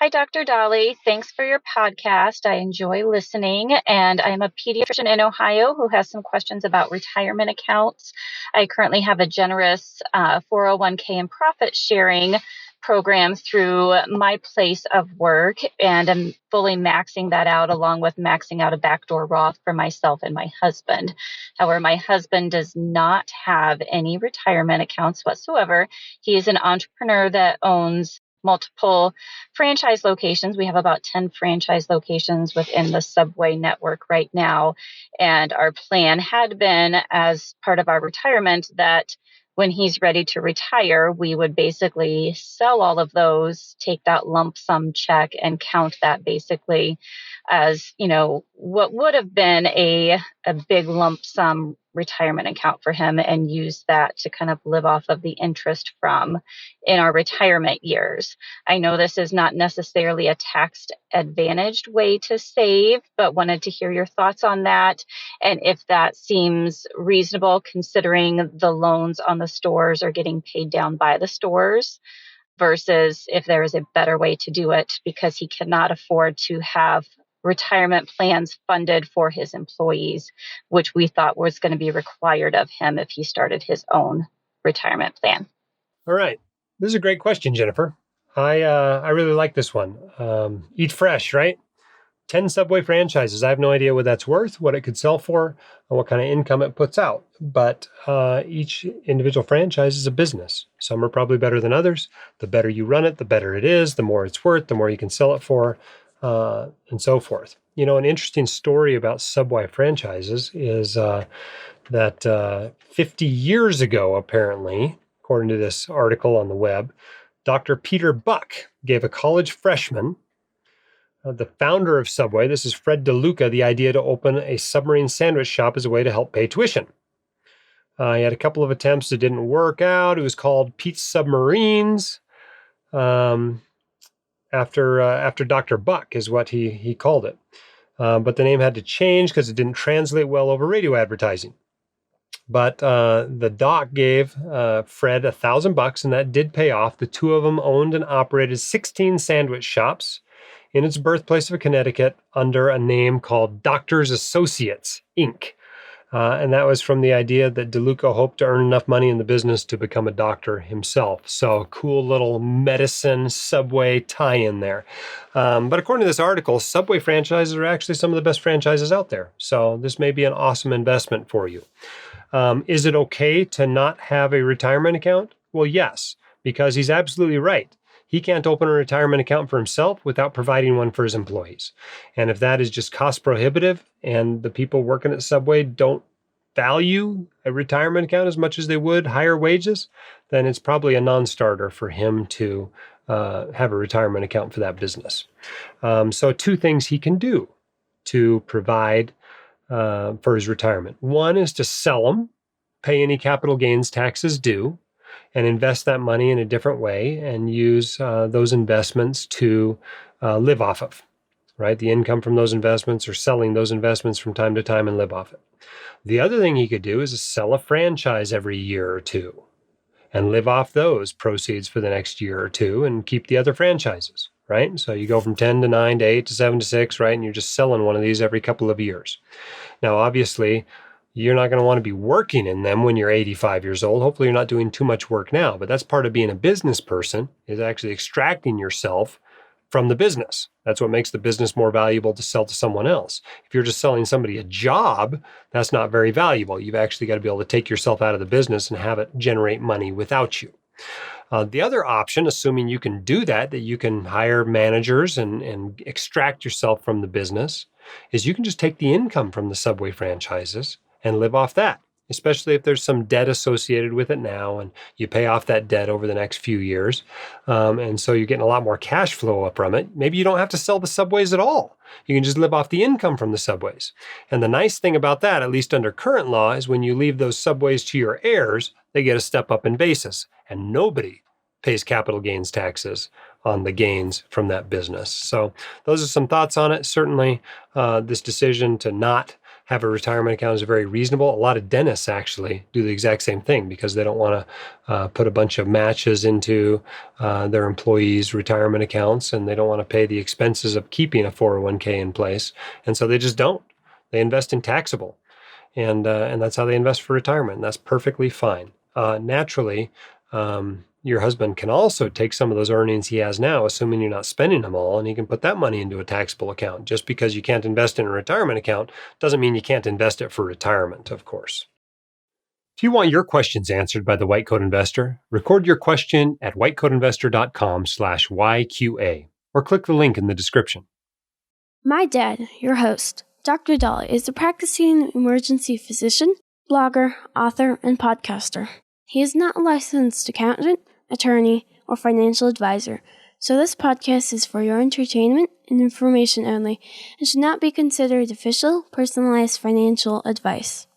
Hi, Dr. Dolly. Thanks for your podcast. I enjoy listening, and I'm a pediatrician in Ohio who has some questions about retirement accounts. I currently have a generous 401k and profit sharing program through my place of work, and I'm fully maxing that out along with maxing out a backdoor Roth for myself and my husband. However, my husband does not have any retirement accounts whatsoever. He is an entrepreneur that owns multiple franchise locations. We have about 10 franchise locations within the Subway network right now. And our plan had been, as part of our retirement, that when he's ready to retire, we would basically sell all of those, take that lump sum check, and count that basically as, what would have been a big lump sum retirement account for him, and use that to kind of live off of the interest from in our retirement years. I know this is not necessarily a tax advantaged way to save, but wanted to hear your thoughts on that, and if that seems reasonable considering the loans on the stores are getting paid down by the stores, versus if there is a better way to do it because he cannot afford to have retirement plans funded for his employees, which we thought was going to be required of him if he started his own retirement plan. All right. This is a great question, Jennifer. I really like this one. Eat fresh, right? 10 Subway franchises. I have no idea what that's worth, what it could sell for, and what kind of income it puts out. But each individual franchise is a business. Some are probably better than others. The better you run it, the better it is, the more it's worth, the more you can sell it for, and so forth. An interesting story about Subway franchises is that 50 years ago, apparently, according to this article on the web, Dr. Peter Buck gave a college freshman, the founder of Subway, this is Fred DeLuca, the idea to open a submarine sandwich shop as a way to help pay tuition. He had a couple of attempts that didn't work out. It was called Pete's Submarines. After Dr. Buck is what he called it. But the name had to change because it didn't translate well over radio advertising. But the doc gave Fred $1,000, and that did pay off. The two of them owned and operated 16 sandwich shops in its birthplace of Connecticut under a name called Doctors Associates, Inc. And that was from the idea that DeLuca hoped to earn enough money in the business to become a doctor himself. So cool little medicine Subway tie-in there. But according to this article, Subway franchises are actually some of the best franchises out there. So this may be an awesome investment for you. Is it okay to not have a retirement account? Well, yes, because he's absolutely right. He can't open a retirement account for himself without providing one for his employees. And if that is just cost prohibitive and the people working at Subway don't value a retirement account as much as they would higher wages, then it's probably a non-starter for him to have a retirement account for that business. So two things he can do to provide for his retirement. One is to sell them, pay any capital gains taxes due, and invest that money in a different way and use those investments to live off of, right? The income from those investments or selling those investments from time to time and live off it. The other thing he could do is sell a franchise every year or two and live off those proceeds for the next year or two and keep the other franchises, right? So you go from 10 to 9 to 8 to 7 to 6, right? And you're just selling one of these every couple of years. Now, obviously, you're not going to want to be working in them when you're 85 years old. Hopefully you're not doing too much work now, but that's part of being a business person, is actually extracting yourself from the business. That's what makes the business more valuable to sell to someone else. If you're just selling somebody a job, that's not very valuable. You've actually got to be able to take yourself out of the business and have it generate money without you. The other option, assuming you can do that you can hire managers and extract yourself from the business, is you can just take the income from the Subway franchises and live off that, especially if there's some debt associated with it now and you pay off that debt over the next few years. And so you're getting a lot more cash flow up from it. Maybe you don't have to sell the Subways at all. You can just live off the income from the Subways. And the nice thing about that, at least under current law, is when you leave those Subways to your heirs, they get a step up in basis. And nobody pays capital gains taxes on the gains from that business. So those are some thoughts on it. Certainly, this decision to not have a retirement account is very reasonable. A lot of dentists actually do the exact same thing because they don't want to put a bunch of matches into their employees' retirement accounts, and they don't want to pay the expenses of keeping a 401k in place. And so they just don't. They invest in taxable. And that's how they invest for retirement. And that's perfectly fine. Naturally, your husband can also take some of those earnings he has now, assuming you're not spending them all, and he can put that money into a taxable account. Just because you can't invest in a retirement account doesn't mean you can't invest it for retirement, of course. If you want your questions answered by the White Coat Investor, record your question at whitecoatinvestor.com/YQA or click the link in the description. My dad, your host, Dr. Dahl, is a practicing emergency physician, blogger, author, and podcaster. He is not a licensed accountant, attorney, or financial advisor, so this podcast is for your entertainment and information only and should not be considered official, personalized financial advice.